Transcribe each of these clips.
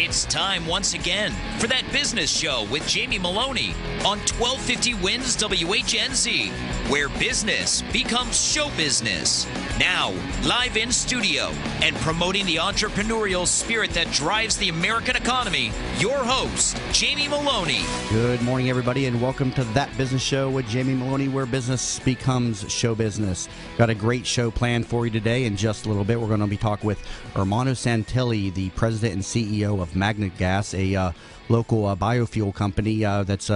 It's time once again for that business show with Jamie Meloni on 1250 Wins WHNZ, where business becomes show business. Now, live in studio and promoting the entrepreneurial spirit that drives the American economy, your host, Jamie Meloni. Good morning, everybody, and welcome to That Business Show with Jamie Meloni, where business becomes show business. Got a great show planned for you today. In just a little bit, we're going to be talking with Armando Santilli, the president and CEO of MagneGas, a local biofuel company that's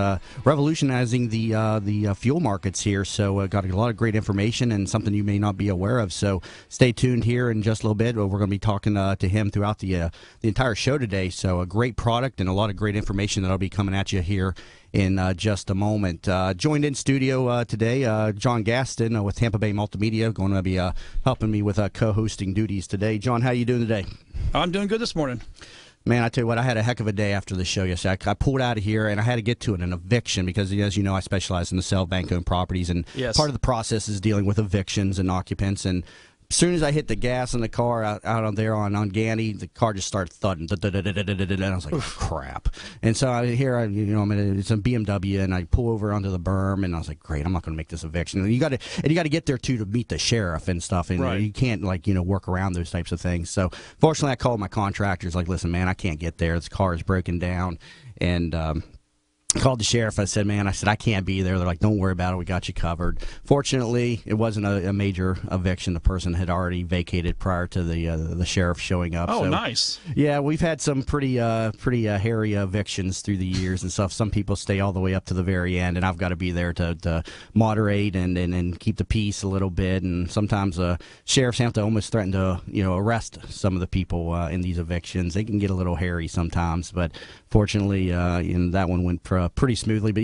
revolutionizing the fuel markets here. So got a lot of great information and something you may not be aware of. So stay tuned here in just a little bit. We're going to be talking to him throughout the entire show today. So a great product and a lot of great information that'll be coming at you here in just a moment. Joined in studio today, John Gaston with Tampa Bay Multimedia, going to be helping me with co-hosting duties today. John, how you doing today? I'm doing good this morning. Man, I tell you what, I had a heck of a day after the show yesterday. I pulled out of here, and I had to get to an eviction because, as you know, I specialize in the sale of bank-owned properties, and part of the process is dealing with evictions and occupants. And as soon as I hit the gas in the car out on there on Gandy, the car just started thudding. And I was like, crap. And so I'm it's a BMW, and I pull over onto the berm, and I was like, great, I'm not going to make this eviction. And you got to get there too to meet the sheriff and stuff, and you can't work around those types of things. So fortunately, I called my contractors, like, listen, man, I can't get there. This car is broken down, and called the sheriff. I said, I can't be there. They're like, don't worry about it. We got you covered. Fortunately, it wasn't a major eviction. The person had already vacated prior to the sheriff showing up. Oh, so, nice. Yeah, we've had some pretty hairy evictions through the years and stuff. Some people stay all the way up to the very end, and I've got to be there to moderate and keep the peace a little bit. And sometimes sheriffs have to almost threaten to arrest some of the people in these evictions. They can get a little hairy sometimes, but fortunately, that one went pretty smoothly. But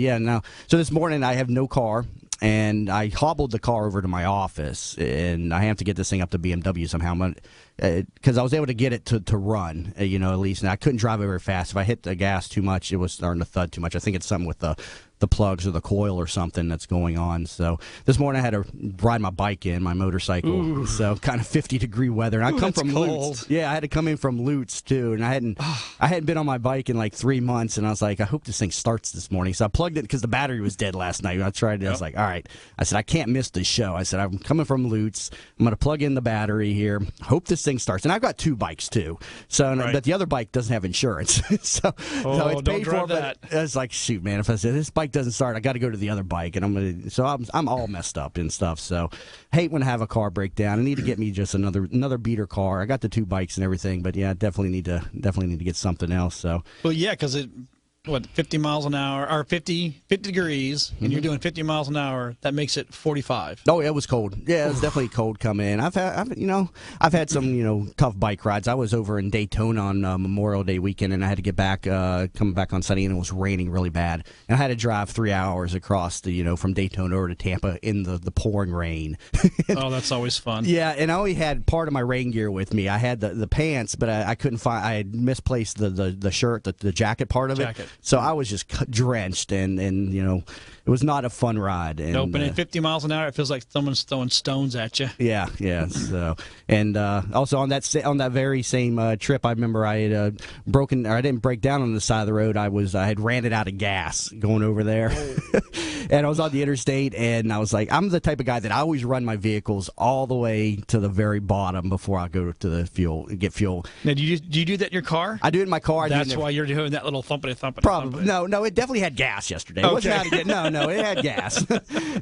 so this morning I have no car, and I hobbled the car over to my office, and I have to get this thing up to BMW somehow, because I was able to get it to run, at least, and I couldn't drive it very fast. If I hit the gas too much, it was starting to thud too much. I think it's something with the plugs or the coil or something that's going on. So this morning I had to ride my bike in, my motorcycle. Ooh. So kind of 50-degree weather. And I come from Lutz. Yeah, I had to come in from Lutz too, and I hadn't been on my bike in like 3 months, and I was like, I hope this thing starts this morning. So I plugged it because the battery was dead last night. I tried it. Yep. I was like, all right. I said, I can't miss this show. I said, I'm coming from Lutz. I'm going to plug in the battery here. Hope this thing starts. And I've got two bikes too. So, but the other bike doesn't have insurance. so it's paid for. But it's like, shoot, man, if I said this bike doesn't start, I got to go to the other bike, and I'm all messed up and stuff. So hate when I have a car break down. I need to get me just another beater car. I got the two bikes and everything, but yeah, definitely need to get something else. So 50 miles an hour or 50 degrees, and you're doing 50 miles an hour, that makes it 45. Oh, it was cold. Yeah, it was definitely cold coming in. I've had some tough bike rides. I was over in Daytona on Memorial Day weekend, and I had to get back coming back on Sunday, and it was raining really bad, and I had to drive 3 hours across from Daytona over to Tampa in the pouring rain. Oh, that's always fun. Yeah, and I only had part of my rain gear with me. I had the pants, but I couldn't find. I had misplaced the shirt, the jacket part of it. So I was just drenched, and it was not a fun ride. And, nope, and at 50 miles an hour, it feels like someone's throwing stones at you. Yeah. So, and also on that very same trip, I remember I had I didn't break down on the side of the road. I had ran it out of gas going over there, and I was on the interstate, and I was like, I'm the type of guy that I always run my vehicles all the way to the very bottom before I go to the get fuel. Now, do you do that in your car? I do it in my car. That's why you're doing that little thumpity. Probably. No, it definitely had gas yesterday. It wasn't out of no, it had gas.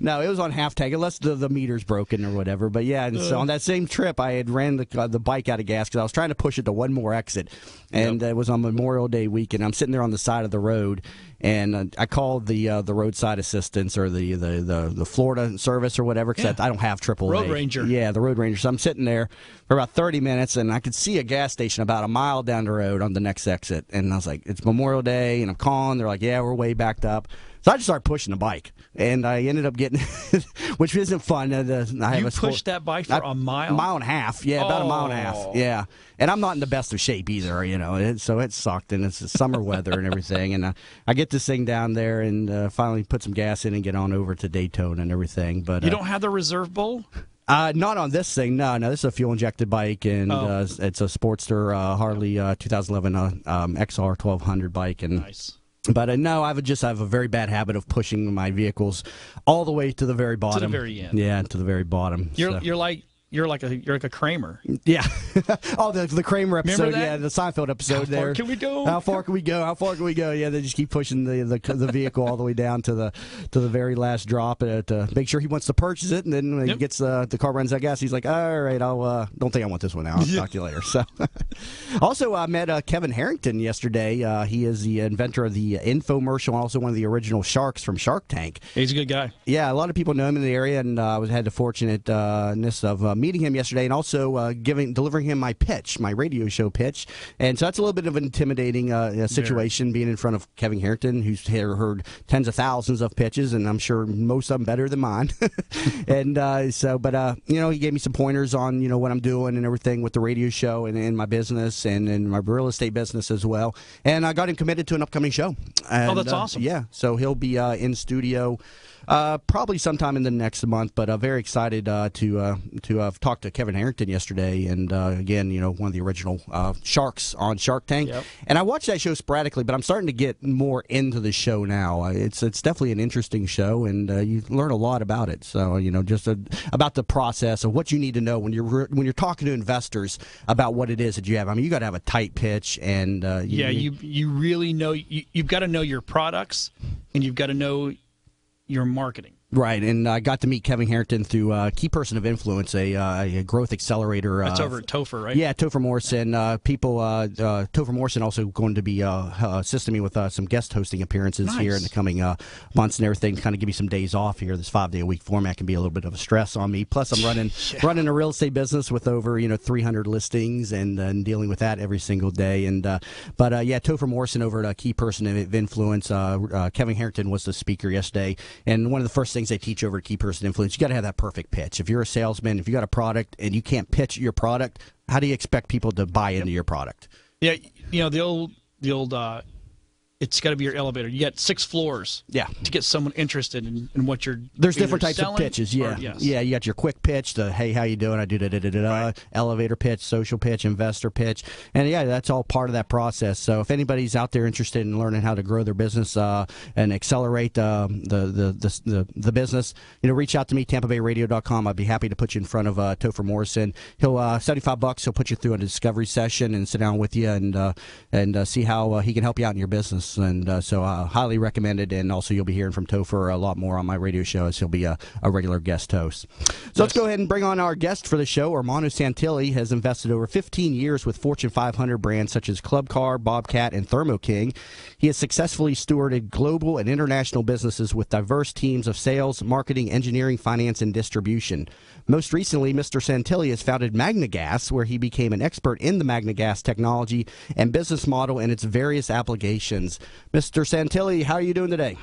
No, it was on half tank, unless the meter's broken or whatever. But yeah, and so on that same trip, I had ran the bike out of gas because I was trying to push it to one more exit, and it was on Memorial Day weekend. I'm sitting there on the side of the road, and I called the roadside assistance or the Florida service or whatever, because I don't have AAA. Road Ranger. Yeah, the Road Ranger. So I'm sitting there for about 30 minutes, and I could see a gas station about a mile down the road on the next exit. And I was like, it's Memorial Day, and I'm calling. They're like, yeah, we're way backed up. So I just started pushing the bike, and I ended up getting, which isn't fun. You pushed that bike for a mile? A mile and a half, yeah, about a mile and a half, yeah. And I'm not in the best of shape either, so it sucked, and it's summer weather and everything. And I get this thing down there and finally put some gas in and get on over to Daytona and everything. But you don't have the reserve bowl? Not on this thing. No. This is a fuel-injected bike, and it's a Sportster Harley 2011 XR 1200 bike. And Nice. But no, I have a very bad habit of pushing my vehicles all the way to the very bottom. To the very end. Yeah, to the very bottom. You're like a Kramer. Yeah. Oh, the Kramer episode. Remember that? Yeah, the Seinfeld episode. How far can we go? How far can we go? How far can we go? Yeah, they just keep pushing the vehicle all the way down to the very last drop to make sure he wants to purchase it, and then when he gets the car runs out of gas, he's like, all right, I'll don't think I want this one now. I'll talk to you later. So, also I met Kevin Harrington yesterday. He is the inventor of the infomercial, and also one of the original sharks from Shark Tank. He's a good guy. Yeah, a lot of people know him in the area, and I had the fortunateness of meeting him yesterday, and also delivering him my pitch, my radio show pitch. And so that's a little bit of an intimidating situation, being in front of Kevin Harrington, who's heard tens of thousands of pitches, and I'm sure most of them better than mine. And he gave me some pointers on what I'm doing and everything with the radio show and my business and my real estate business as well. And I got him committed to an upcoming show. And, that's awesome. Yeah, so he'll be in studio probably sometime in the next month, but very excited to have talked to Kevin Harrington yesterday, and again, one of the original sharks on Shark Tank. Yep. And I watched that show sporadically, but I'm starting to get more into the show now. It's definitely an interesting show, and you learn a lot about it. So just about the process of what you need to know when you're talking to investors about what it is that you have. I mean, you got to have a tight pitch, and you really know you've got to know your products, and you've got to know your marketing. Right, and I got to meet Kevin Harrington through Key Person of Influence, a growth accelerator. That's over at Topher, right? Yeah, Topher Morrison. Topher Morrison also going to be assisting me with some guest hosting appearances here in the coming months and everything, to kind of give me some days off here. This 5-day-a-week format can be a little bit of a stress on me. Plus, I'm running a real estate business with over 300 listings and dealing with that every single day. And Topher Morrison over at Key Person of Influence. Kevin Harrington was the speaker yesterday, and one of the first things they teach over at Key Person Influence, you got to have that perfect pitch. If you're a salesman, if you got a product and you can't pitch your product, how do you expect people to buy into your product? Yeah, the old it's got to be your elevator. You got 6 floors. Yeah. To get someone interested in what you're. There's different types of pitches. Yeah. Yeah. You got your quick pitch, the hey, how you doing? I do elevator pitch, social pitch, investor pitch, and that's all part of that process. So if anybody's out there interested in learning how to grow their business and accelerate the business, reach out to me, TampaBayRadio.com. I'd be happy to put you in front of Topher Morrison. He'll $75. He'll put you through a discovery session and sit down with you and see how he can help you out in your business. And so highly recommended, and also you'll be hearing from Topher a lot more on my radio show, as he'll be a regular guest host. So let's go ahead and bring on our guest for the show. Armando Santilli has invested over 15 years with Fortune 500 brands such as Club Car, Bobcat, and Thermo King. He has successfully stewarded global and international businesses with diverse teams of sales, marketing, engineering, finance, and distribution. Most recently, Mr. Santilli has founded MagneGas, where he became an expert in the MagneGas technology and business model and its various applications. Mr. Santilli, how are you doing today?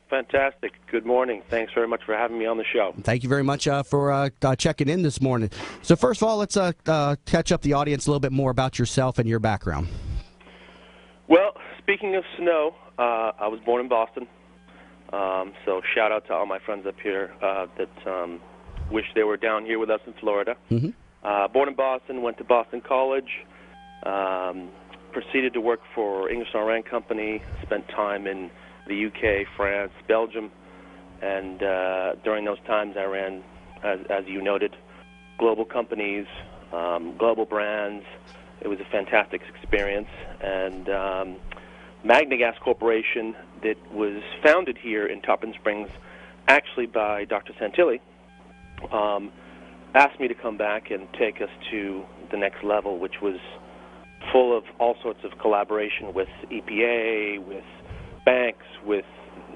Fantastic. Good morning. Thanks very much for having me on the show. Thank you very much for checking in this morning. So first of all, let's catch up the audience a little bit more about yourself and your background. Well, speaking of snow, I was born in Boston. So shout out to all my friends up here that wish they were down here with us in Florida. Mm-hmm. Born in Boston, went to Boston College, proceeded to work for English Rand Company, spent time in the UK, France, Belgium, and during those times I ran, as you noted, global companies, global brands. It was a fantastic experience. And MagneGas Corporation, that was founded here in Tarpon Springs, actually by Dr. Santilli, asked me to come back and take us to the next level, which was full of all sorts of collaboration with EPA, with banks, with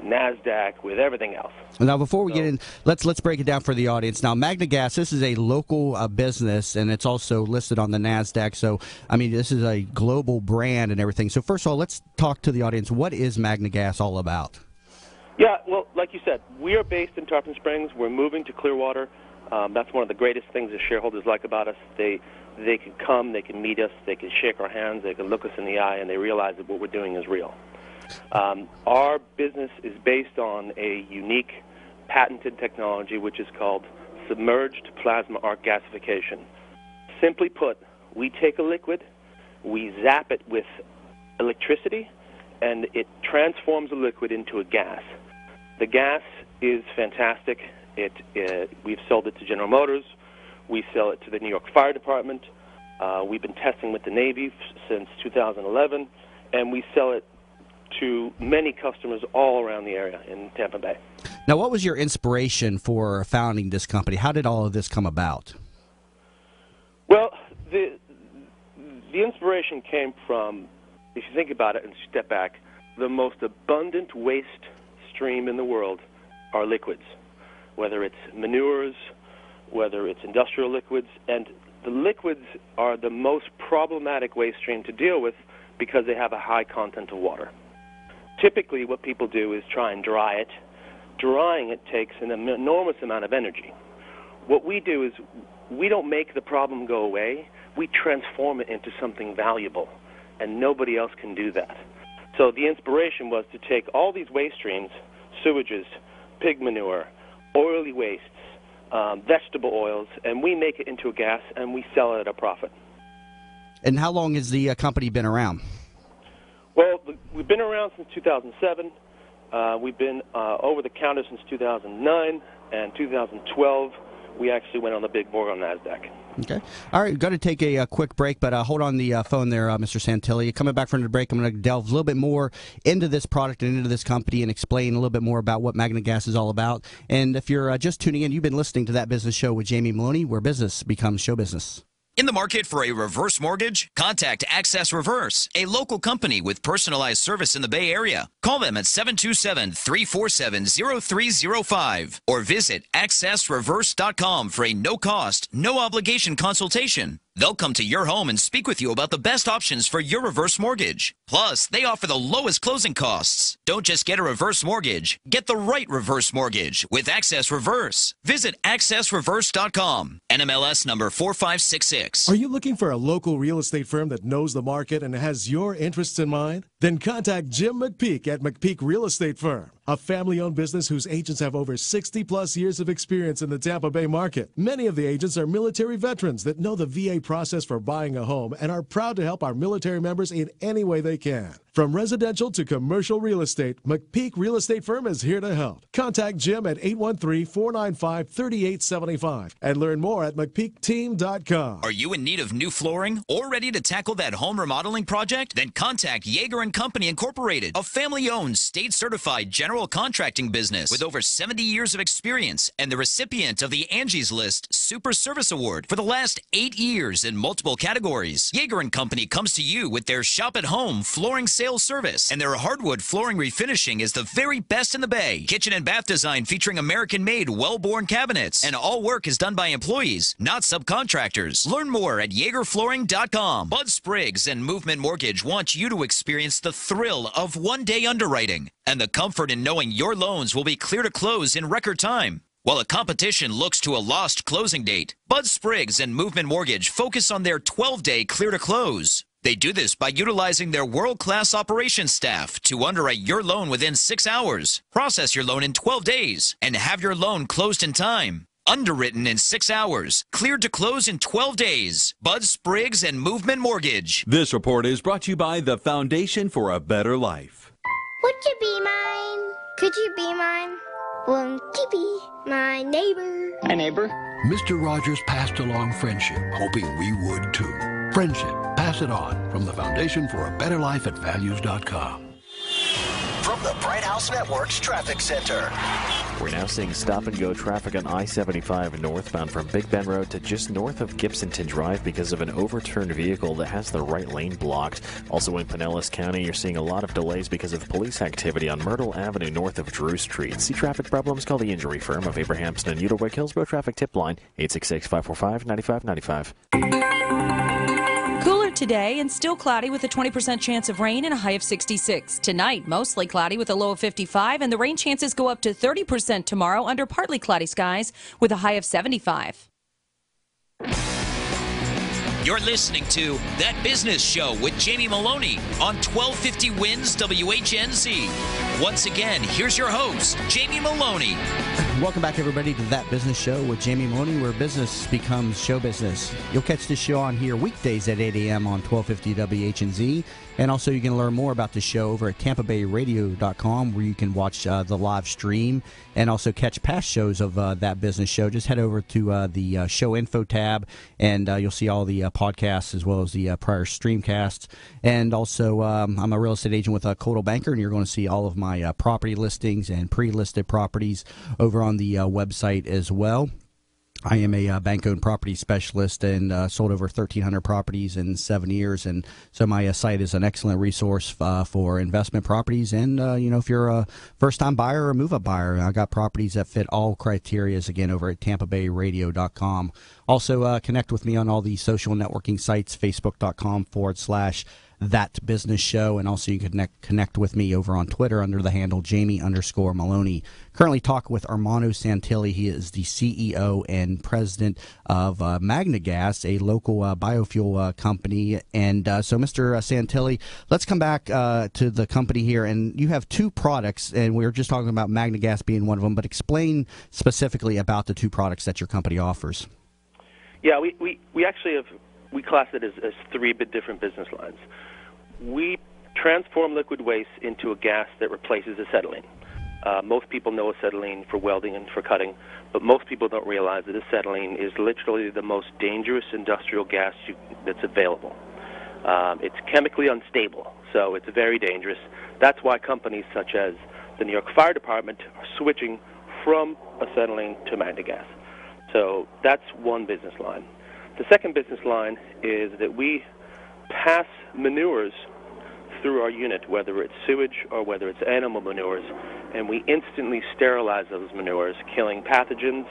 NASDAQ, with everything else. Now, before we get in, let's break it down for the audience. Now, MagneGas, this is a local business, and it's also listed on the NASDAQ. So, I mean, this is a global brand and everything. So, first of all, let's talk to the audience. What is MagneGas all about? Yeah, well, like you said, we are based in Tarpon Springs. We're moving to Clearwater. That's one of the greatest things that shareholders like about us. They can come, they can meet us, they can shake our hands, they can look us in the eye, and they realize that what we're doing is real. Our business is based on a unique patented technology which is called submerged plasma arc gasification. Simply put, we take a liquid, we zap it with electricity, and it transforms a liquid into a gas. The gas is fantastic. We've sold it to General Motors. We sell it to the New York Fire Department. We've been testing with the Navy since 2011, and we sell it to many customers all around the area in Tampa Bay. Now, what was your inspiration for founding this company? How did all of this come about? Well, the inspiration came from, if you think about it and step back, the most abundant waste stream in the world are liquids, whether it's manures, whether it's industrial liquids, and the liquids are the most problematic waste stream to deal with because they have a high content of water. Typically, what people do is try and dry it. Drying it takes an enormous amount of energy. What we do is we don't make the problem go away. We transform it into something valuable, and nobody else can do that. So the inspiration was to take all these waste streams, sewages, pig manure, oily wastes, vegetable oils, and we make it into a gas, and we sell it at a profit. And how long has the company been around? Well, we've been around since 2007. We've been over-the-counter since 2009, and 2012, we actually went on the big board on NASDAQ. Okay. All right, we've got to take a quick break, but hold on the phone there, Mr. Santilli. Coming back from the break, I'm going to delve a little bit more into this product and into this company and explain a little bit more about what MagneGas is all about. And if you're just tuning in, you've been listening to That Business Show with Jamie Meloni, where business becomes show business. In the market for a reverse mortgage? Contact Access Reverse, a local company with personalized service in the Bay Area. Call them at 727-347-0305 or visit accessreverse.com for a no-cost, no-obligation consultation. They'll come to your home and speak with you about the best options for your reverse mortgage. Plus, they offer the lowest closing costs. Don't just get a reverse mortgage. Get the right reverse mortgage with Access Reverse. Visit accessreverse.com. NMLS number 4566. Are you looking for a local real estate firm that knows the market and has your interests in mind? Then contact Jim McPeak at McPeak Real Estate Firm, a family-owned business whose agents have over 60-plus years of experience in the Tampa Bay market. Many of the agents are military veterans that know the VA process for buying a home and are proud to help our military members in any way they can. From residential to commercial real estate, McPeak Real Estate Firm is here to help. Contact Jim at 813-495-3875 and learn more at McPeakTeam.com. Are you in need of new flooring or ready to tackle that home remodeling project? Then contact Yeager & Company Incorporated, a family-owned, state-certified general contracting business with over 70 years of experience and the recipient of the Angie's List Super Service Award for the last 8 years in multiple categories. Yeager & Company comes to you with their shop-at-home flooring sales service, and their hardwood flooring refinishing is the very best in the Bay. Kitchen and bath design featuring American-made, well-born cabinets, and all work is done by employees, not subcontractors. Learn more at YeagerFlooring.com. Bud Spriggs and Movement Mortgage want you to experience the thrill of one-day underwriting and the comfort in knowing your loans will be clear to close in record time. While the competition looks to a lost closing date, Bud Spriggs and Movement Mortgage focus on their 12-day clear to close. They do this by utilizing their world-class operations staff to underwrite your loan within 6 hours, process your loan in 12 days, and have your loan closed in time. Underwritten in 6 hours, cleared to close in 12 days. Bud Spriggs and Movement Mortgage. This report is brought to you by the Foundation for a Better Life. Would you be mine? Could you be mine? Won't you be my neighbor? Hi, neighbor. Mr. Rogers passed along friendship, hoping we would too. Friendship, pass it on from the Foundation for a Better Life at values.com. From the Bright House Network's Traffic Center. We're now seeing stop-and-go traffic on I-75 northbound from Big Bend Road to just north of Gibsonton Drive because of an overturned vehicle that has the right lane blocked. Also in Pinellas County, you're seeing a lot of delays because of police activity on Myrtle Avenue north of Drew Street. See traffic problems? Call the injury firm of Abrahamson and Udelwick Hillsborough Traffic Tip Line, 866-545-9595. Cooler today and still cloudy with a 20% chance of rain and a high of 66. Tonight, mostly cloudy with a low of 55, and the rain chances go up to 30% tomorrow under partly cloudy skies with a high of 75. You're listening to That Business Show with Jamie Meloni on 1250 Wins WHNZ. Once again, here's your host, Jamie Meloni. Welcome back, everybody, to That Business Show with Jamie Meloni, where business becomes show business. You'll catch this show on here weekdays at 8 a.m. on 1250 WHNZ. And also, you can learn more about the show over at TampaBayRadio.com, where you can watch the live stream and also catch past shows of That Business Show. Just head over to the show info tab, and you'll see all the podcasts as well as the prior streamcasts. And also, I'm a real estate agent with Coldwell Banker, and you're going to see all of my property listings and pre-listed properties over on the website as well. I am a bank-owned property specialist and sold over 1,300 properties in 7 years, and so my site is an excellent resource for investment properties. And if you're a first-time buyer or a move-up buyer, I got properties that fit all criteria. Again, over at TampaBayRadio.com. Also, connect with me on all the social networking sites: Facebook.com/That Business Show, and also you can connect with me over on Twitter under the handle Jamie_Meloni. Currently talking with Armando Santilli. He is the CEO and president of MagneGas, a local biofuel company. And so, Mr. Santilli, let's come back to the company here. And you have two products, and we were just talking about MagneGas being one of them, but explain specifically about the two products that your company offers. Yeah, we actually we class it as three different business lines. We transform liquid waste into a gas that replaces acetylene. Most people know acetylene for welding and for cutting, but most people don't realize that acetylene is literally the most dangerous industrial gas that's available. It's chemically unstable, so it's very dangerous. That's why companies such as the New York Fire Department are switching from acetylene to MagneGas. So that's one business line. The second business line is that we pass manures through our unit, whether it's sewage or whether it's animal manures, and we instantly sterilize those manures, killing pathogens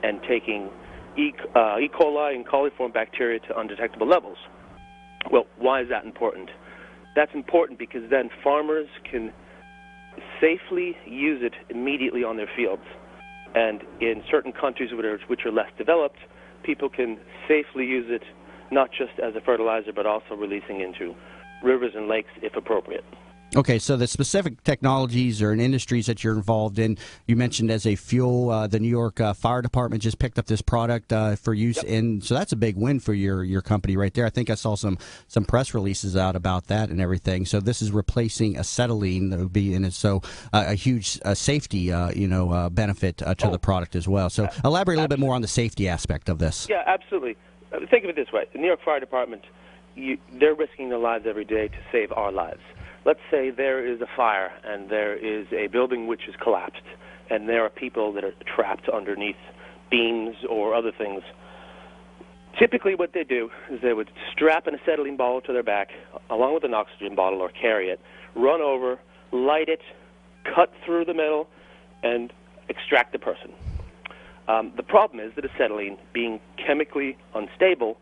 and taking E. coli and coliform bacteria to undetectable levels. Well, why is that important? That's important because then farmers can safely use it immediately on their fields. And in certain countries which are less developed, people can safely use it not just as a fertilizer, but also releasing into rivers and lakes if appropriate. Okay, so the specific technologies or industries that you're involved in, you mentioned as a fuel, the New York Fire Department just picked up this product for use, and so that's a big win for your company right there. I think I saw some press releases out about that and everything. So this is replacing acetylene that would be in it, so a huge safety benefit to the product as well. So elaborate a little bit more on the safety aspect of this. Yeah, absolutely. Think of it this way: the New York Fire Department, they're risking their lives every day to save our lives. Let's say there is a fire and there is a building which is collapsed and there are people that are trapped underneath beams or other things. Typically what they do is they would strap an acetylene bottle to their back along with an oxygen bottle or carry it, run over, light it, cut through the middle, and extract the person. The problem is that acetylene, being chemically unstable,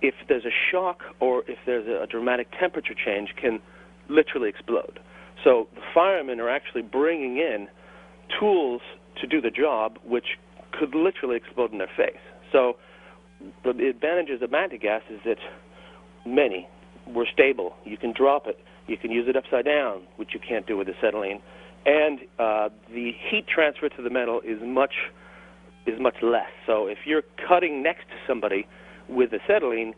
if there's a shock or if there's a dramatic temperature change, can literally explode. So the firemen are actually bringing in tools to do the job which could literally explode in their face. So the advantages of MagneGas is that we're stable. You can drop it. You can use it upside down, which you can't do with acetylene. And the heat transfer to the metal is much less. So if you're cutting next to somebody with acetylene,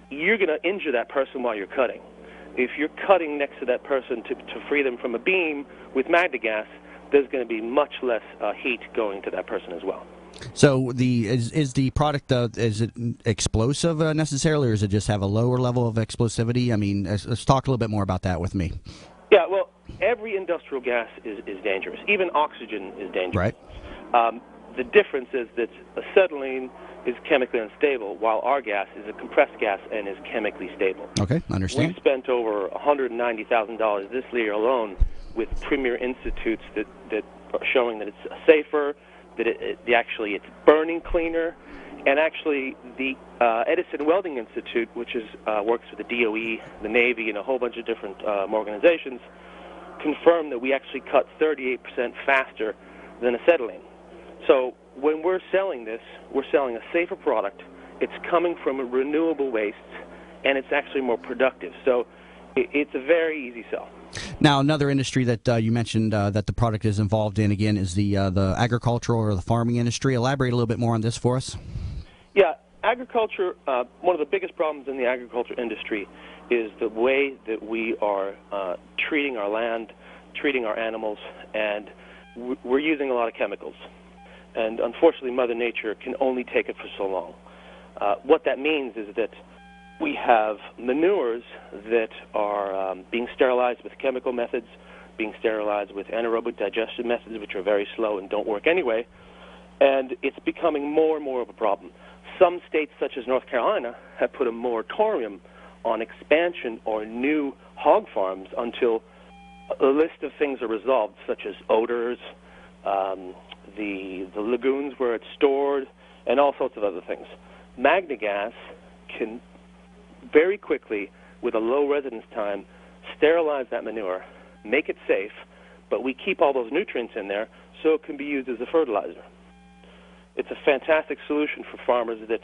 you're going to injure that person while you're cutting. If you're cutting next to that person to free them from a beam with MagneGas, there's going to be much less heat going to that person as well. So is the product is it explosive necessarily, or does it just have a lower level of explosivity? I mean, let's talk a little bit more about that with me. Yeah, well, every industrial gas is dangerous. Even oxygen is dangerous. Right. The difference is that acetylene is chemically unstable, while our gas is a compressed gas and is chemically stable. Okay, understand. We've spent over $190,000 this year alone with premier institutes that are showing that it's safer, that it's burning cleaner, and actually the Edison Welding Institute, which works with the DOE, the Navy, and a whole bunch of different organizations, confirmed that we actually cut 38% faster than acetylene. So when we're selling this, we're selling a safer product it's coming from a renewable waste, and it's actually more productive. So it's a very easy sell. Now, another industry that you mentioned that the product is involved in, again, is the agricultural or the farming industry. Elaborate a little bit more on this for us. Yeah, agriculture, one of the biggest problems in the agriculture industry is the way that we are treating our land, treating our animals, and we're using a lot of chemicals. And unfortunately, Mother Nature can only take it for so long. What that means is that we have manures that are being sterilized with chemical methods, being sterilized with anaerobic digestion methods, which are very slow and don't work anyway, and it's becoming more and more of a problem. Some states, such as North Carolina, have put a moratorium on expansion or new hog farms until a list of things are resolved, such as odors, the lagoons where it's stored, and all sorts of other things. MagneGas can very quickly, with a low residence time, sterilize that manure, make it safe, but we keep all those nutrients in there so it can be used as a fertilizer. It's a fantastic solution for farmers that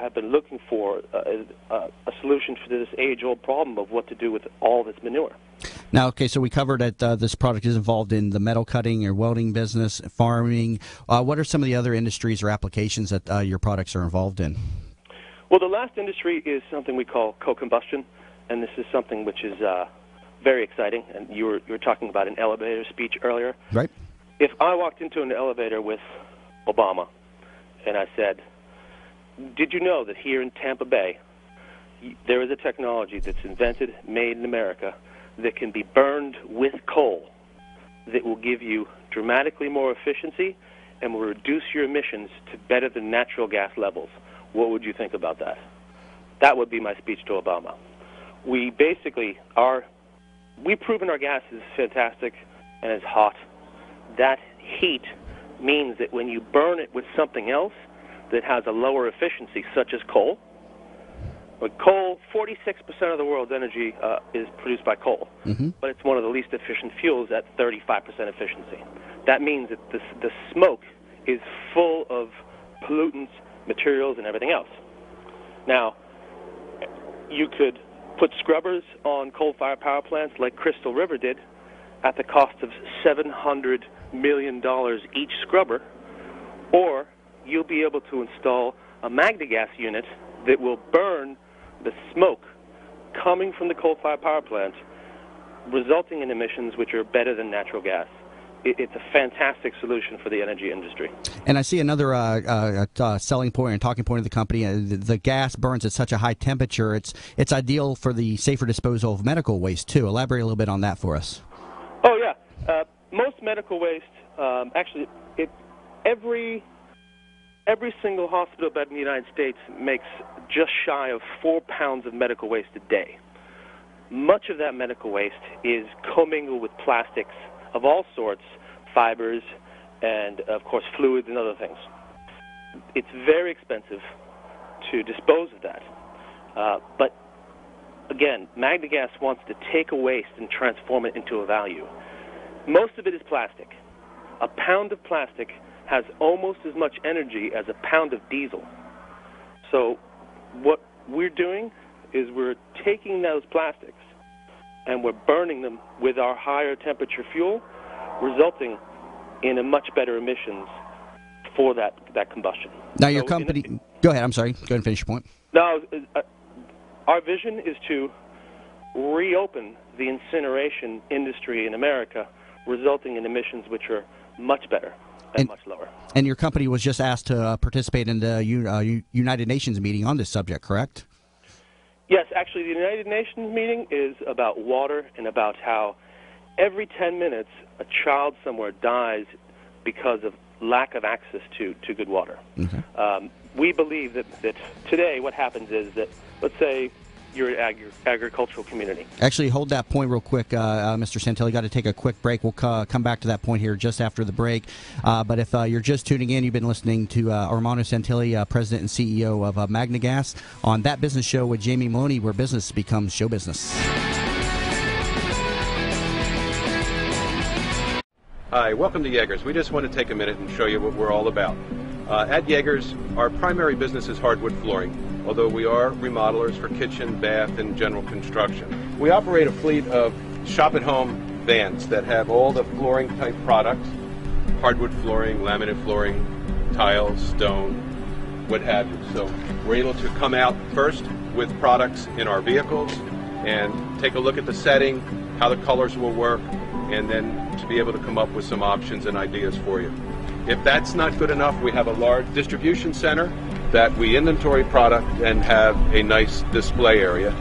have been looking for a solution for this age-old problem of what to do with all this manure. Now, okay, so we covered that this product is involved in the metal cutting or welding business, farming. What are some of the other industries or applications that your products are involved in? Well, the last industry is something we call co-combustion, and this is something which is very exciting. And you were talking about an elevator speech earlier. Right. If I walked into an elevator with Obama and I said, did you know that here in Tampa Bay there is a technology that's invented, made in America, that can be burned with coal that will give you dramatically more efficiency and will reduce your emissions to better than natural gas levels? What would you think about that? That would be my speech to Obama. We basically we've proven our gas is fantastic and is hot. That heat means that when you burn it with something else that has a lower efficiency, such as coal, but coal, 46% of the world's energy is produced by coal, but it's one of the least efficient fuels at 35% efficiency. That means that the smoke is full of pollutants, materials, and everything else. Now, you could put scrubbers on coal-fired power plants like Crystal River did at the cost of $700 million each scrubber, or you'll be able to install a MagneGas unit that will burn the smoke coming from the coal-fired power plant, resulting in emissions which are better than natural gas. It's a fantastic solution for the energy industry. And I see another selling point and talking point of the company. The gas burns at such a high temperature. It's ideal for the safer disposal of medical waste, too. Elaborate a little bit on that for us. Oh, yeah. Most medical waste, every single hospital bed in the United States makes just shy of 4 pounds of medical waste a day. Much of that medical waste is commingled with plastics of all sorts, fibers, and, of course, fluids and other things. It's very expensive to dispose of that. But, again, MagneGas wants to take a waste and transform it into a value. Most of it is plastic. A pound of plastic has almost as much energy as a pound of diesel. So what we're doing is we're taking those plastics and we're burning them with our higher temperature fuel, resulting in a much better emissions for that combustion. Now your company, go ahead, I'm sorry, go ahead and finish your point. Now, our vision is to reopen the incineration industry in America, resulting in emissions which are much better and much lower. And your company was just asked to participate in the United Nations meeting on this subject, correct? Yes, actually, the United Nations meeting is about water and about how every 10 minutes a child somewhere dies because of lack of access to good water. Okay. We believe that today what happens is that, let's say, you're an agricultural community. Actually, hold that point real quick, Mr. Santilli. Got to take a quick break. We'll come back to that point here just after the break. But if you're just tuning in, you've been listening to Armando Santilli, President and CEO of MagneGas, on That Business Show with Jamie Meloni, where business becomes show business. Hi, welcome to Yeager's. We just want to take a minute and show you what we're all about. At Yeager's, our primary business is hardwood flooring, although we are remodelers for kitchen, bath, and general construction. We operate a fleet of shop-at-home vans that have all the flooring-type products, hardwood flooring, laminate flooring, tile, stone, what have you. So we're able to come out first with products in our vehicles and take a look at the setting, how the colors will work, and then to be able to come up with some options and ideas for you. If that's not good enough, we have a large distribution center that we inventory product and have a nice display area.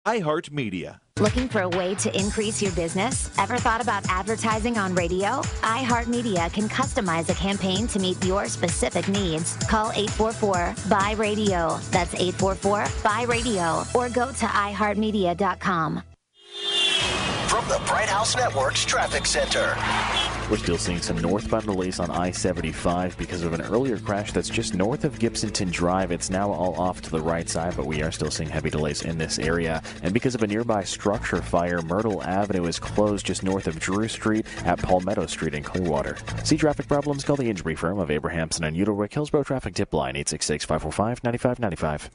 iHeartMedia. Looking for a way to increase your business? Ever thought about advertising on radio? iHeartMedia can customize a campaign to meet your specific needs. Call 844-BUY-RADIO. That's 844-BUY-RADIO. Or go to iHeartMedia.com. From the Bright House Network's Traffic Center. We're still seeing some northbound delays on I-75 because of an earlier crash that's just north of Gibsonton Drive. It's now all off to the right side, but we are still seeing heavy delays in this area. And because of a nearby structure fire, Myrtle Avenue is closed just north of Drew Street at Palmetto Street in Clearwater. See traffic problems? Call the injury firm of Abrahamson and Udelwick. Hillsborough Traffic Tip Line 866-545-9595.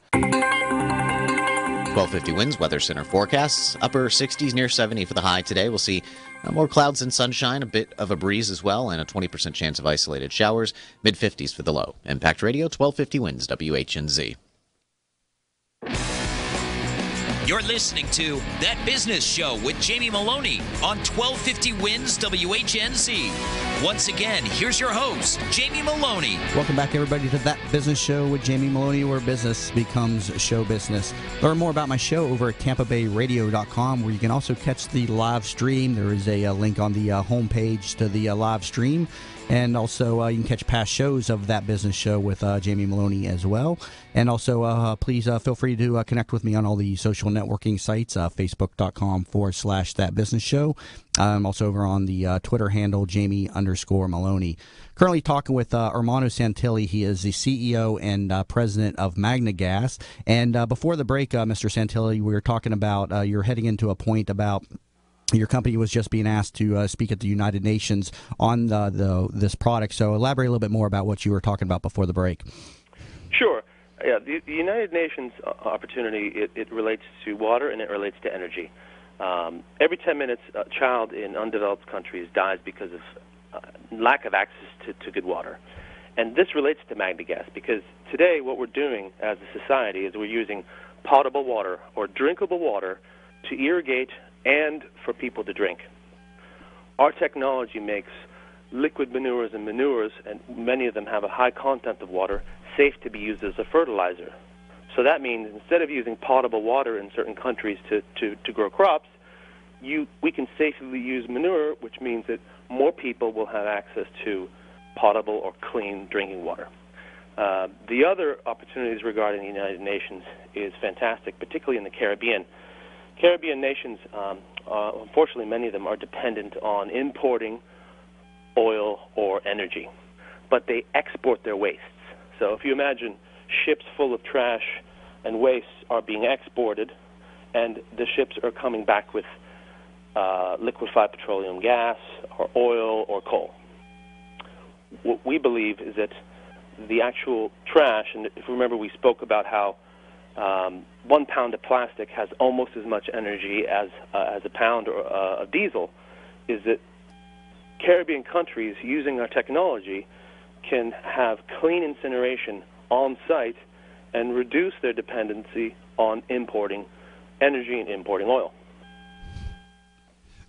1250 winds, Weather Center forecasts. Upper 60s near 70 for the high today. We'll see more clouds and sunshine, a bit of a breeze as well, and a 20% chance of isolated showers. Mid-50s for the low. Impact Radio, 1250 winds, WHNZ. You're listening to That Business Show with Jamie Maloney on 1250 Winds WHNZ. Once again, here's your host, Jamie Maloney. Welcome back, everybody, to That Business Show with Jamie Maloney, where business becomes show business. Learn more about my show over at TampaBayRadio.com, where you can also catch the live stream. There is a link on the homepage to the live stream. And also, you can catch past shows of That Business Show with Jamie Maloney as well. And also, please feel free to connect with me on all the social networking sites, Facebook.com/That Business Show. I'm also over on the Twitter handle, Jamie_Maloney. Currently talking with Armando Santilli. He is the CEO and president of MagneGas. And before the break, Mr. Santilli, we were talking about you're heading into a point about your company was just being asked to speak at the United Nations on this product. So elaborate a little bit more about what you were talking about before the break. Sure. Yeah, the United Nations opportunity, it relates to water and it relates to energy. Every 10 minutes, a child in undeveloped countries dies because of lack of access to good water. And this relates to MagneGas because today what we're doing as a society is we're using potable water or drinkable water to irrigate and for people to drink. Our technology makes liquid manures and manures, and many of them have a high content of water, safe to be used as a fertilizer. So that means instead of using potable water in certain countries to grow crops, we can safely use manure, which means that more people will have access to potable or clean drinking water. The other opportunities regarding the United Nations is fantastic, particularly in the Caribbean. Caribbean nations, unfortunately, many of them are dependent on importing oil or energy, but they export their wastes. So if you imagine ships full of trash and waste are being exported, and the ships are coming back with liquefied petroleum gas or oil or coal. What we believe is that the actual trash, and if you remember we spoke about how 1 pound of plastic has almost as much energy as a pound of diesel, is that Caribbean countries using our technology can have clean incineration on site and reduce their dependency on importing energy and importing oil.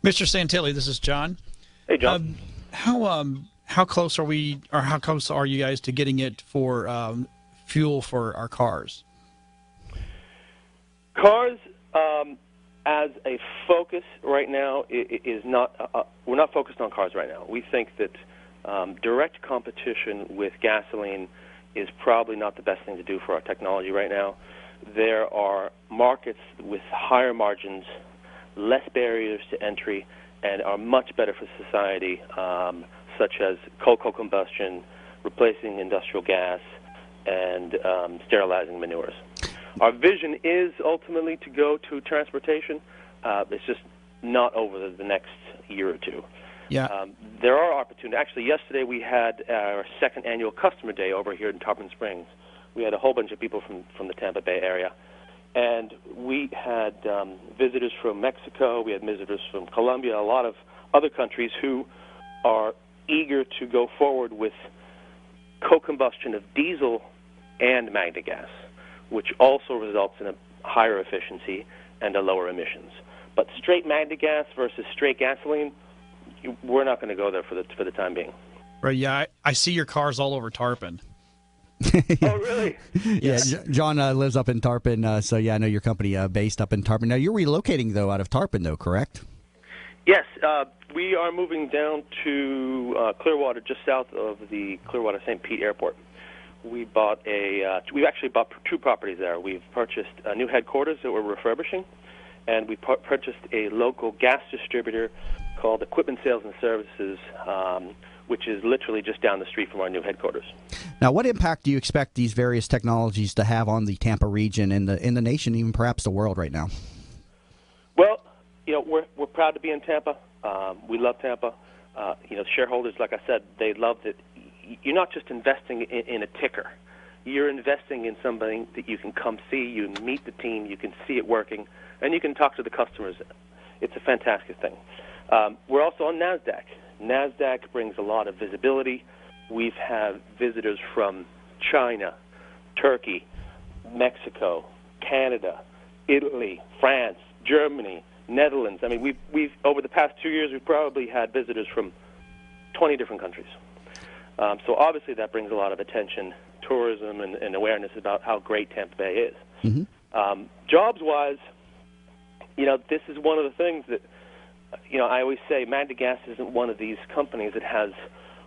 Mr. Santilli, this is John. Hey, John. How close are we, or how close are you guys to getting it for fuel for our cars? Cars, as a focus right now, is not. We're not focused on cars right now. We think that direct competition with gasoline is probably not the best thing to do for our technology right now. There are markets with higher margins, less barriers to entry, and are much better for society, such as coal combustion, replacing industrial gas, and sterilizing manures. Our vision is ultimately to go to transportation. It's just not over the next year or two. Yeah. There are opportunities. Actually, yesterday we had our second annual customer day over here in Tarpon Springs. We had a whole bunch of people from the Tampa Bay area. And we had visitors from Mexico, we had visitors from Colombia, a lot of other countries who are eager to go forward with co-combustion of diesel and MagneGas, which also results in a higher efficiency and a lower emissions. But straight MagneGas versus straight gasoline, we're not going to go there for the time being. Right, yeah, I see your cars all over Tarpon. Oh, really? Yes. Yeah, John lives up in Tarpon, so yeah, I know your company based up in Tarpon. Now, you're relocating, though, out of Tarpon, though, correct? Yes, we are moving down to Clearwater, just south of the Clearwater St. Pete Airport. We've actually bought 2 properties there. We've purchased a new headquarters that we're refurbishing, and we purchased a local gas distributor called Equipment Sales and Services, which is literally just down the street from our new headquarters. Now, what impact do you expect these various technologies to have on the Tampa region and in the nation, even perhaps the world right now? Well, we're proud to be in Tampa. We love Tampa. Shareholders, like I said, they love that you're not just investing in a ticker. You're investing in something that you can come see, you meet the team, you can see it working, and you can talk to the customers. It's a fantastic thing. We're also on NASDAQ. NASDAQ brings a lot of visibility. We've had visitors from China, Turkey, Mexico, Canada, Italy, France, Germany, Netherlands. I mean, we've over the past 2 years, we've probably had visitors from 20 different countries. So obviously that brings a lot of attention, tourism, and awareness about how great Tampa Bay is. Mm-hmm. Jobs-wise, this is one of the things that, I always say MagneGas isn't one of these companies that has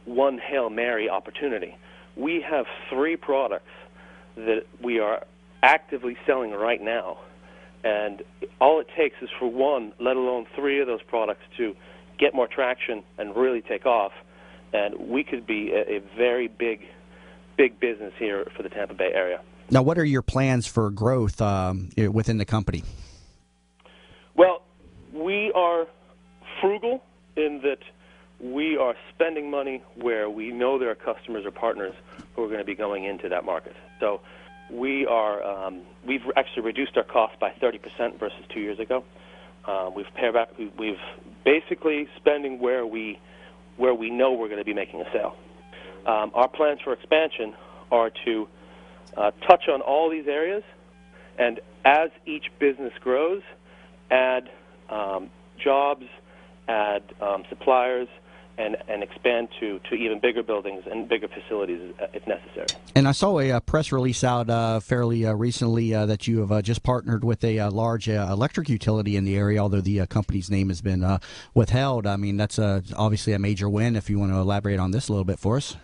one Hail Mary opportunity. We have 3 products that we are actively selling right now, and all it takes is for 1, let alone 3 of those products to get more traction and really take off, and we could be a very big business here for the Tampa Bay area. Now, what are your plans for growth within the company? Well, we are frugal in that we are spending money where we know there are customers or partners who are going to be going into that market. So we've actually reduced our costs by 30% versus 2 years ago. We've basically spending where we know we're going to be making a sale. Our plans for expansion are to touch on all these areas, and as each business grows, add jobs, add suppliers, and expand to even bigger buildings and bigger facilities if necessary. And I saw a press release out fairly recently that you have just partnered with a large electric utility in the area, although the company's name has been withheld. I mean, that's obviously a major win. If you want to elaborate on this a little bit for us.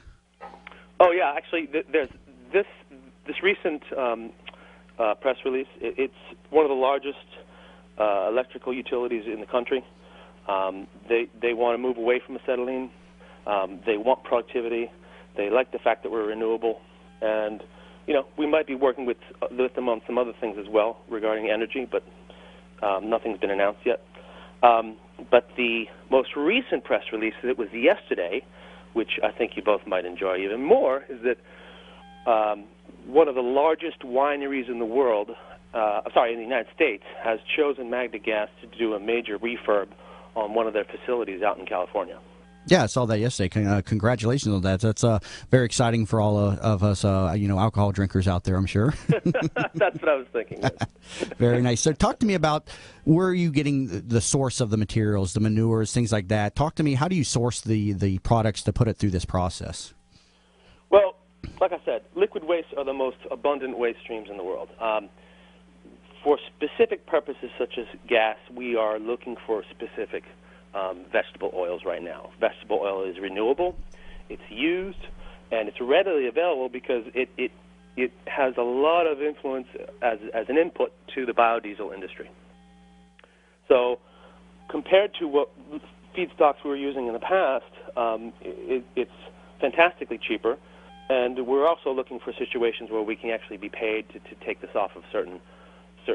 Oh, yeah. Actually, there's this recent press release. It's one of the largest electrical utilities in the country. They want to move away from acetylene. They want productivity. They like the fact that we're renewable, and we might be working with them on some other things as well regarding energy, but nothing's been announced yet. But the most recent press release that was yesterday, which I think you both might enjoy even more, is that one of the largest wineries in the world, in the United States, has chosen MagneGas to do a major refurb on one of their facilities out in California. Yeah, I saw that yesterday. Congratulations on that. That's very exciting for all of us, alcohol drinkers out there, I'm sure. That's what I was thinking. Yes. Very nice. So talk to me about where are you getting the source of the materials, the manures, things like that. Talk to me, how do you source the products to put it through this process? Well, like I said, liquid wastes are the most abundant waste streams in the world. For specific purposes such as gas, we are looking for specific vegetable oils right now. Vegetable oil is renewable, it's used, and it's readily available because it has a lot of influence as an input to the biodiesel industry. So compared to what feedstocks we were using in the past, it's fantastically cheaper, and we're also looking for situations where we can actually be paid to take this off of certain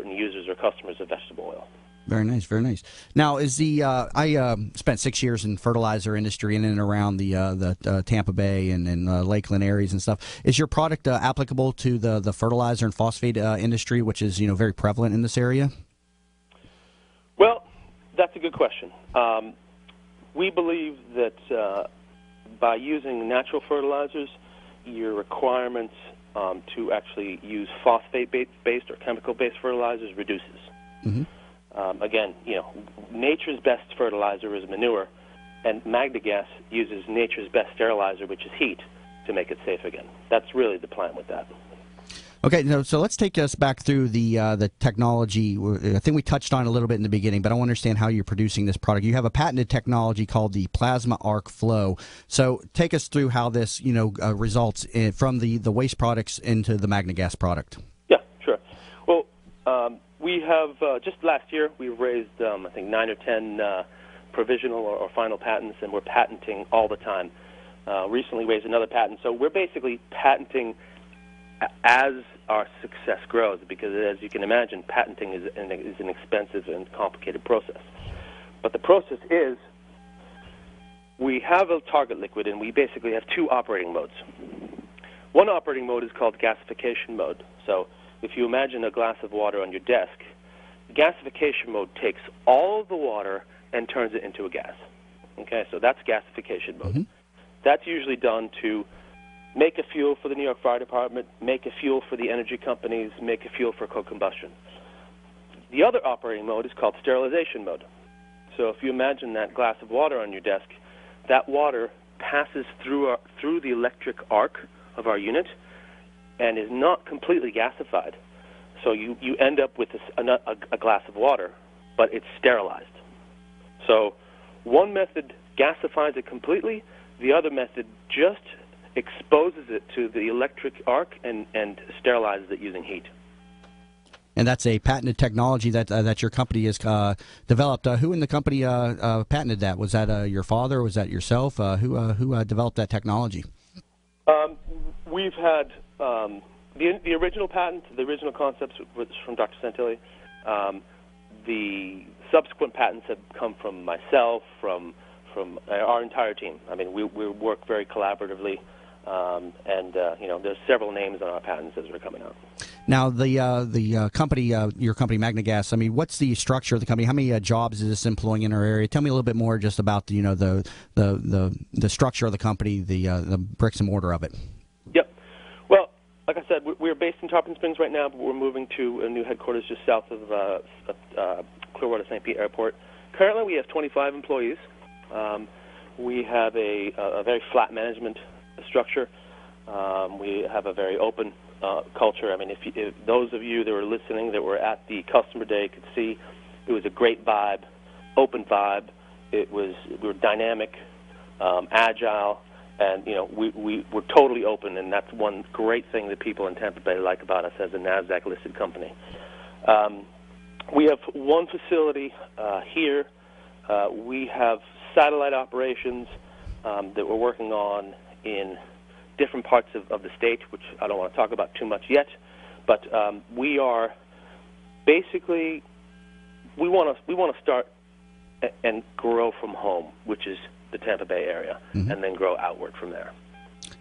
users or customers of vegetable oil. Very nice, very nice. Now, is I spent 6 years in fertilizer industry in and around the Tampa Bay and Lakeland areas and stuff. Is your product applicable to the fertilizer and phosphate industry, which is very prevalent in this area? Well, that's a good question. We believe that by using natural fertilizers, your requirements to actually use phosphate-based or chemical-based fertilizers reduces. Mm-hmm. Again, nature's best fertilizer is manure, and MagneGas uses nature's best sterilizer, which is heat, to make it safe again. That's really the plan with that. Okay, so let's take us back through the technology. I think we touched on it a little bit in the beginning, but I want to understand how you're producing this product. You have a patented technology called the plasma arc flow. So take us through how this results from the waste products into the MagneGas product. Yeah, sure. Well, we have just last year we raised I think 9 or 10 provisional or final patents, and we're patenting all the time. Recently raised another patent, so we're basically patenting as our success grows, because as you can imagine, patenting is an expensive and complicated process. But the process is, we have a target liquid, and we basically have two operating modes. One operating mode is called gasification mode. So if you imagine a glass of water on your desk, gasification mode takes all of the water and turns it into a gas. Okay, so that's gasification mode. Mm-hmm. That's usually done to make a fuel for the New York Fire Department, make a fuel for the energy companies, make a fuel for co-combustion. The other operating mode is called sterilization mode. So if you imagine that glass of water on your desk, that water passes through the electric arc of our unit and is not completely gasified. So you end up with a glass of water, but it's sterilized. So one method gasifies it completely, the other method just exposes it to the electric arc and sterilizes it using heat. And that's a patented technology that your company has developed. Who in the company patented that? Was that your father? Was that yourself? Who developed that technology? We've had the original patent, the original concepts was from Dr. Santilli. The subsequent patents have come from myself, from our entire team. I mean, we work very collaboratively. There's several names on our patents as they're coming out. Now, the company, your company, MagneGas. I mean, what's the structure of the company? How many jobs is this employing in our area? Tell me a little bit more just about the structure of the company, the bricks and mortar of it. Yep. Well, like I said, we're based in Tarpon Springs right now, but we're moving to a new headquarters just south of Clearwater St. Pete Airport. Currently, we have 25 employees. We have a very flat management structure. We have a very open culture. I mean, if those of you that were listening that were at the customer day could see, it was a great vibe, open vibe. We were dynamic, agile, and we're totally open, and that's one great thing that people in Tampa Bay like about us as a NASDAQ listed company. We have one facility here. We have satellite operations that we're working on in different parts of the state, which I don't want to talk about too much yet. But we are basically we want to start and grow from home, which is the Tampa Bay area, and then grow outward from there.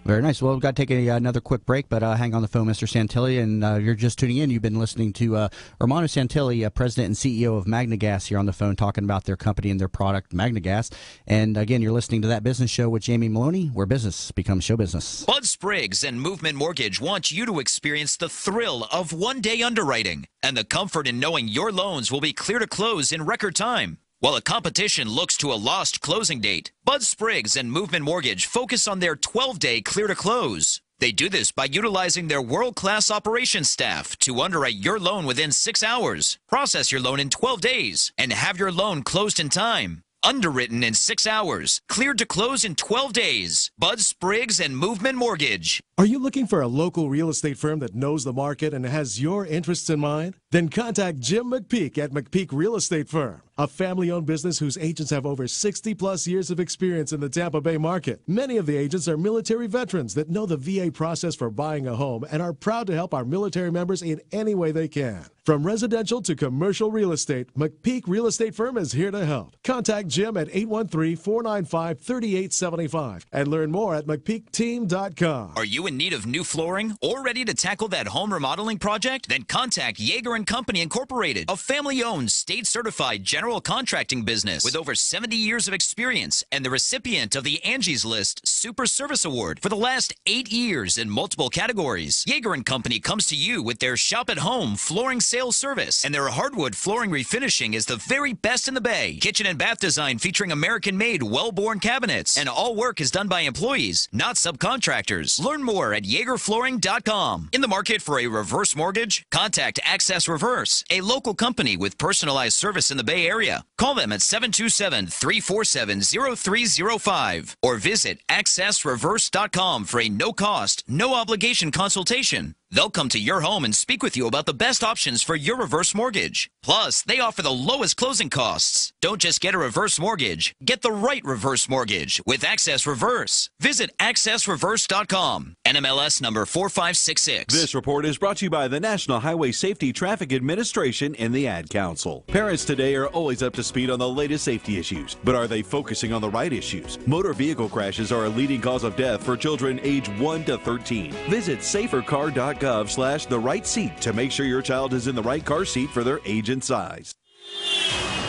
Very nice. Well, we've got to take another quick break, but hang on the phone, Mr. Santilli, and you're just tuning in. You've been listening to Romano Santilli, President and CEO of MagneGas, here on the phone talking about their company and their product, MagneGas. And again, you're listening to That Business Show with Jamie Meloni, where business becomes show business. Bud Spriggs and Movement Mortgage want you to experience the thrill of one-day underwriting and the comfort in knowing your loans will be clear to close in record time. While the competition looks to a lost closing date, Bud Spriggs and Movement Mortgage focus on their 12-day clear to close. They do this by utilizing their world-class operations staff to underwrite your loan within 6 hours, process your loan in 12 days, and have your loan closed in time. Underwritten in 6 hours, cleared to close in 12 days. Bud Spriggs and Movement Mortgage. Are you looking for a local real estate firm that knows the market and has your interests in mind? Then contact Jim McPeak at McPeak Real Estate Firm, a family-owned business whose agents have over 60-plus years of experience in the Tampa Bay market. Many of the agents are military veterans that know the VA process for buying a home and are proud to help our military members in any way they can. From residential to commercial real estate, McPeak Real Estate Firm is here to help. Contact Jim at 813-495-3875 and learn more at McPeakTeam.com. Are you in need of new flooring or ready to tackle that home remodeling project? Then contact Yeager & Company Incorporated, a family-owned, state-certified general contracting business with over 70 years of experience and the recipient of the Angie's List Super Service Award for the last 8 years in multiple categories. Yeager & Company comes to you with their shop-at-home flooring sales service, and their hardwood flooring refinishing is the very best in the Bay. Kitchen and bath design featuring American-made, well-born cabinets, and all work is done by employees, not subcontractors. Learn more at YeagerFlooring.com. In the market for a reverse mortgage? Contact Access Reverse, a local company with personalized service in the Bay Area. Call them at 727-347-0305 or visit AccessReverse.com for a no-cost, no-obligation consultation. They'll come to your home and speak with you about the best options for your reverse mortgage. Plus, they offer the lowest closing costs. Don't just get a reverse mortgage. Get the right reverse mortgage with Access Reverse. Visit AccessReverse.com. NMLS number 4566. This report is brought to you by the National Highway Safety Traffic Administration and the Ad Council. Parents today are always up to speed on the latest safety issues, but are they focusing on the right issues? Motor vehicle crashes are a leading cause of death for children age 1 to 13. Visit safercar.gov/the right seat to make sure your child is in the right car seat for their age and size.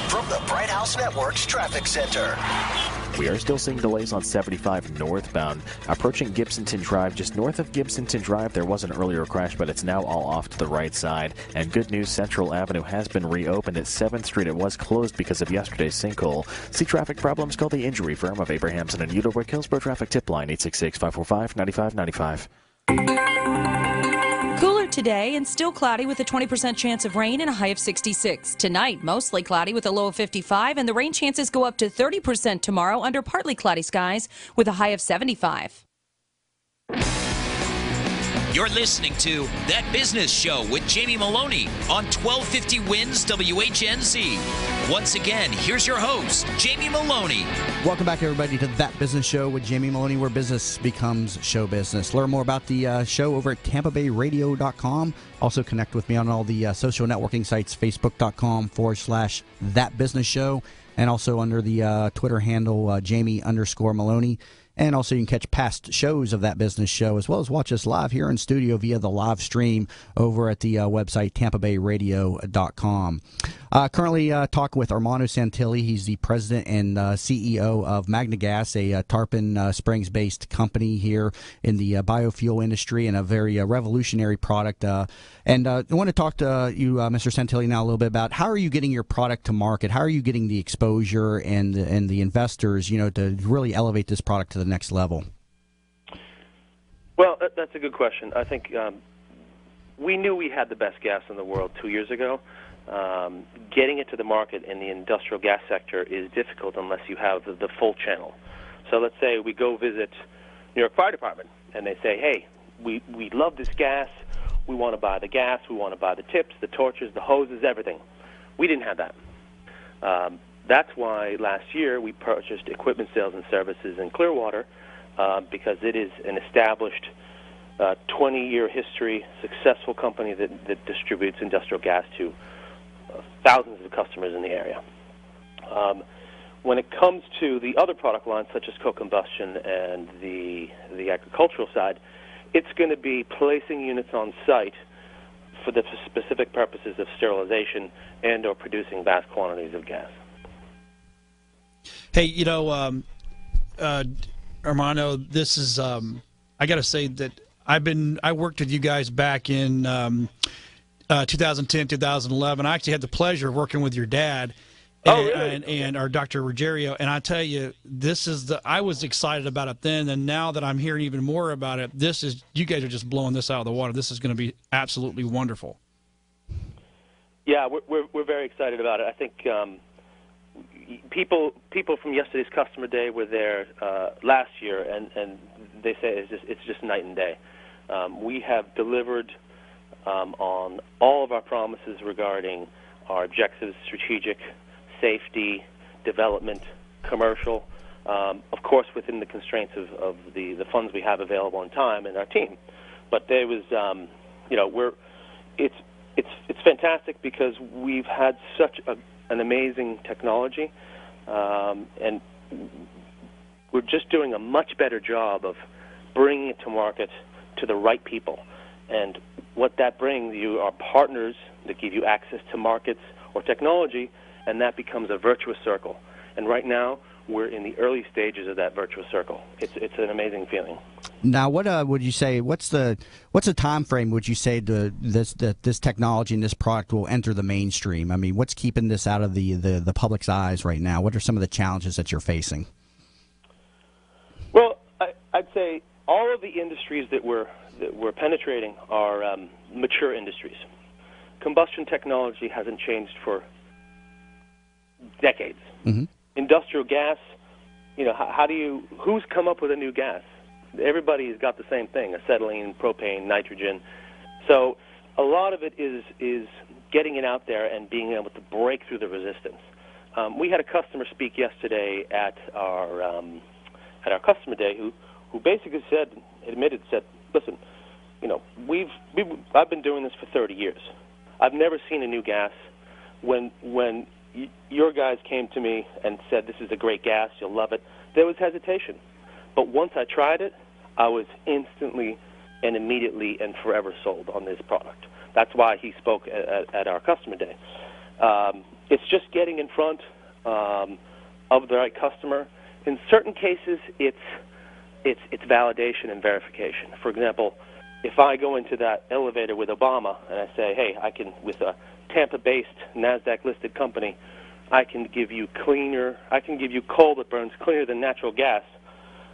From the Bright House Network's Traffic Center. We are still seeing delays on 75 northbound. Approaching Gibsonton Drive, just north of Gibsonton Drive, there was an earlier crash, but it's now all off to the right side. And good news, Central Avenue has been reopened at 7th Street. It was closed because of yesterday's sinkhole. See traffic problems? Call the injury firm of Abrahamson and Udowick Hillsborough Traffic Tip Line, 866-545-9595. Cooler today and still cloudy with a 20% chance of rain and a high of 66. Tonight, mostly cloudy with a low of 55, and the rain chances go up to 30% tomorrow under partly cloudy skies with a high of 75. You're listening to That Business Show with Jamie Meloni on 1250 Wins WHNZ. Once again, here's your host, Jamie Meloni. Welcome back, everybody, to That Business Show with Jamie Meloni, where business becomes show business. Learn more about the show over at TampaBayRadio.com. Also connect with me on all the social networking sites, Facebook.com/That Business Show, and also under the Twitter handle, Jamie_Meloni. And also you can catch past shows of That Business Show, as well as watch us live here in studio via the live stream over at the website TampaBayRadio.com. Currently talking with Romano Santilli. He's the president and CEO of MagneGas, a Tarpon Springs-based company here in the biofuel industry, and a very revolutionary product. And I want to talk to you, Mr. Santilli, now a little bit about how are you getting your product to market? How are you getting the exposure and the investors, to really elevate this product to the next level? Well, that's a good question. I think we knew we had the best gas in the world 2 years ago. Getting it to the market in the industrial gas sector is difficult unless you have the full channel. So let's say we go visit New York Fire Department, and they say, hey, we love this gas. We want to buy the gas. We want to buy the tips, the torches, the hoses, everything. We didn't have that. That's why last year we purchased equipment sales and services in Clearwater because it is an established 20-year history, successful company that distributes industrial gas to thousands of customers in the area. When it comes to the other product lines, such as co-combustion and the agricultural side, it's going to be placing units on site for the specific purposes of sterilization and or producing vast quantities of gas. Hey, Armando, this is I got to say that I worked with you guys back in 2010, 2011. I actually had the pleasure of working with your dad and our Dr. Ruggiero, and I tell you, I was excited about it then, and now that I'm hearing even more about it, you guys are just blowing this out of the water. This is going to be absolutely wonderful. Yeah, we're very excited about it. I think people from yesterday's customer day were there last year, and they say it's just night and day. We have delivered on all of our promises regarding our objectives, strategic, safety, development, commercial, of course within the constraints of the funds we have available in time and our team. But there was, it's fantastic because we've had such an amazing technology, and we're just doing a much better job of bringing it to market to the right people. And what that brings you are partners that give you access to markets or technology, and that becomes a virtuous circle. And right now, we're in the early stages of that virtuous circle. It's an amazing feeling. Now, what would you say? What's the time frame? Would you say that this technology and this product will enter the mainstream? I mean, what's keeping this out of the public's eyes right now? What are some of the challenges that you're facing? Well, I'd say all of the industries that we're penetrating are mature industries. Combustion technology hasn't changed for decades. Mm-hmm. Industrial gas, who's come up with a new gas? Everybody's got the same thing: acetylene, propane, nitrogen. So a lot of it is getting it out there and being able to break through the resistance. We had a customer speak yesterday at our customer day who basically said, listen, I've been doing this for 30 years. I've never seen a new gas. When your guys came to me and said, this is a great gas, you'll love it, there was hesitation. But once I tried it, I was instantly and immediately and forever sold on this product. That's why he spoke at our customer day. It's just getting in front of the right customer. In certain cases, it's validation and verification. For example, if I go into that elevator with Obama and I say, hey, I can, with a Tampa-based NASDAQ-listed company, I can give you coal that burns cleaner than natural gas.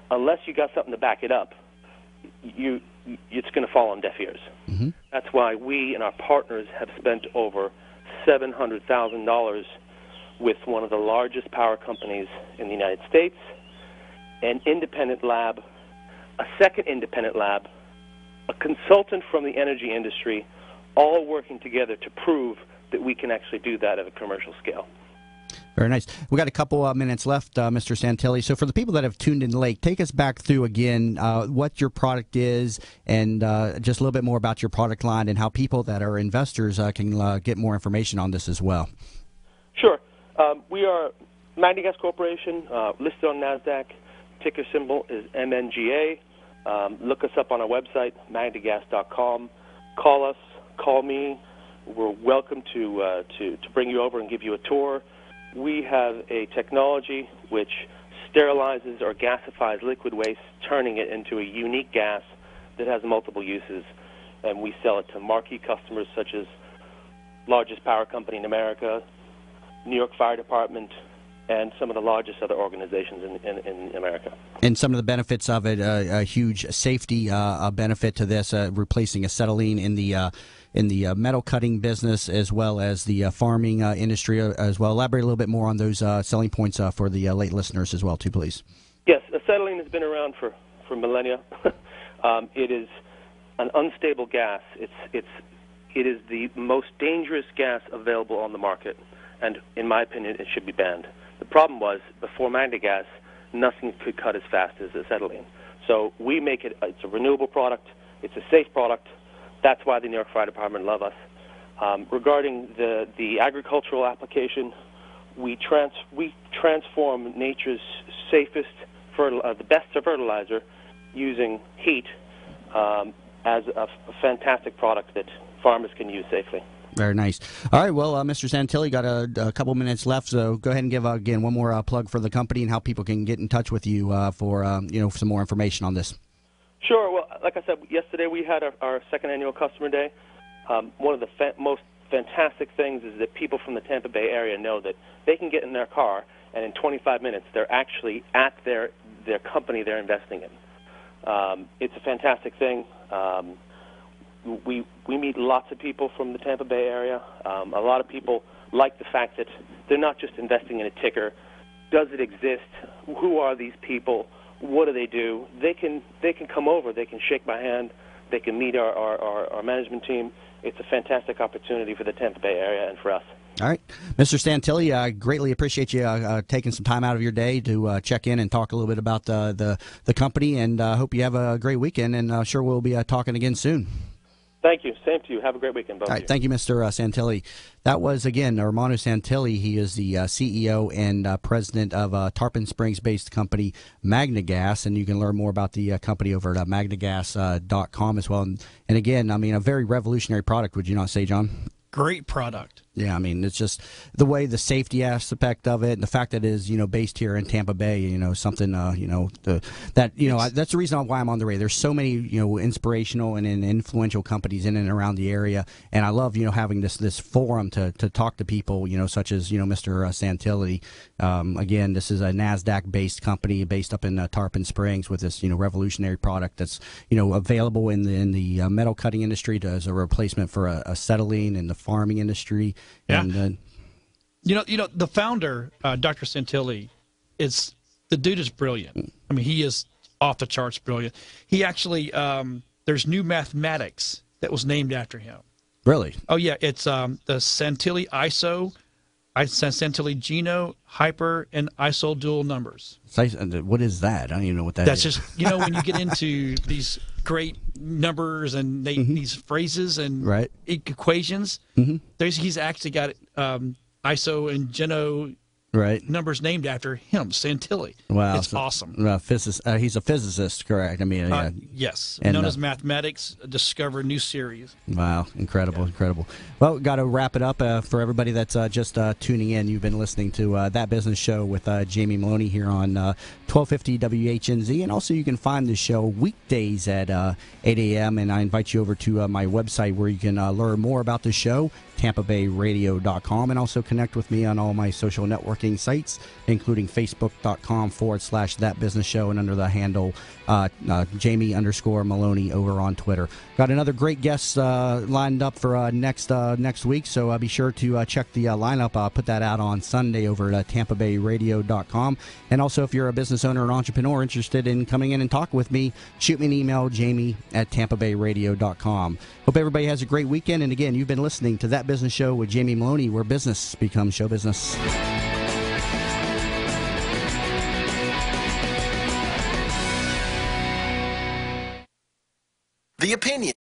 Unless you got something to back it up, it's going to fall on deaf ears. Mm-hmm. That's why we and our partners have spent over $700,000 with one of the largest power companies in the United States, an independent lab, a second independent lab, a consultant from the energy industry, all working together to prove that we can actually do that at a commercial scale. Very nice. We got a couple minutes left, Mr. Santilli. So for the people that have tuned in late, take us back through again what your product is and just a little bit more about your product line and how people that are investors can get more information on this as well. Sure. We are MagneGas Corporation, listed on NASDAQ. Ticker symbol is MNGA. Look us up on our website, magnegas.com. Call us. Call me. We're welcome to bring you over and give you a tour. We have a technology which sterilizes or gasifies liquid waste, turning it into a unique gas that has multiple uses, and we sell it to marquee customers such as largest power company in America, New York Fire Department, and some of the largest other organizations in America. And some of the benefits of it, a huge safety benefit to this, replacing acetylene in the metal cutting business as well as the farming industry as well. Elaborate a little bit more on those selling points for the late listeners as well, too, please. Yes, acetylene has been around for millennia. It is an unstable gas. It is the most dangerous gas available on the market, and in my opinion, it should be banned. The problem was, before MagneGas, nothing could cut as fast as acetylene. So we make it, it's a renewable product, it's a safe product. That's why the New York Fire Department love us. Regarding the agricultural application, we transform nature's safest, the best fertilizer using heat as a fantastic product that farmers can use safely. Very nice. All right, well, Mr. Santilli, got a couple minutes left, so go ahead and give, again, one more plug for the company and how people can get in touch with you for some more information on this. Sure. Well, like I said, yesterday we had our second annual Customer Day. One of the most fantastic things is that people from the Tampa Bay area know that they can get in their car, and in 25 minutes they're actually at their company they're investing in. It's a fantastic thing. We meet lots of people from the Tampa Bay area. A lot of people like the fact that they're not just investing in a ticker. Does it exist? Who are these people? What do they do? They can come over. They can shake my hand. They can meet our management team. It's a fantastic opportunity for the Tampa Bay area and for us. All right. Mr. Santilli, I greatly appreciate you taking some time out of your day to check in and talk a little bit about the company, and hope you have a great weekend, and sure we'll be talking again soon. Thank you. Same to you. Have a great weekend, both All right. Thank you, Mr. Santilli. That was, again, Armando Santilli. He is the CEO and president of Tarpon Springs-based company MagneGas, and you can learn more about the company over at MagneGas.com as well. And again, I mean, a very revolutionary product, would you not say, John? Great product. Yeah, I mean, it's just the way the safety aspect of it, and the fact that it is, based here in Tampa Bay, something, that's the reason why I'm on the radio. There's so many, inspirational and influential companies in and around the area, and I love, having this forum to talk to people, such as, Mr. Santilli. Again, this is a NASDAQ-based company based up in Tarpon Springs with this, revolutionary product that's, available in the metal cutting industry as a replacement for acetylene in the farming industry. Yeah. And, the founder, Dr. Santilli, the dude is brilliant. I mean, he is off the charts brilliant. He actually, there's new mathematics that was named after him. Really? Oh yeah, it's the Santilli ISO, Santilli Geno, Hyper, and ISO dual numbers. What is that? I don't even know what that is. That's just when you get into these great numbers and these phrases and equations. He's actually got ISO and Geno numbers named after him, Santilli. Wow, it's awesome. He's a physicist, correct? I mean, yes, and, known as Mathematics, discover new series. Wow, incredible. Well, got to wrap it up for everybody that's just tuning in. You've been listening to That Business Show with Jamie Meloni here on 1250 WHNZ, and also you can find the show weekdays at 8 a.m. And I invite you over to my website where you can learn more about the show, TampaBayRadio.com, and also connect with me on all my social networking sites, including Facebook.com/That Business Show, and under the handle Jamie_Meloni over on Twitter. Got another great guest lined up for next week, so be sure to check the lineup. I'll put that out on Sunday over at TampaBayRadio.com. And also, if you're a business owner or entrepreneur interested in coming in and talking with me, shoot me an email, Jamie@TampaBayRadio.com. Hope everybody has a great weekend. And again, you've been listening to That Business Show with Jamie Meloni, where business becomes show business. The opinion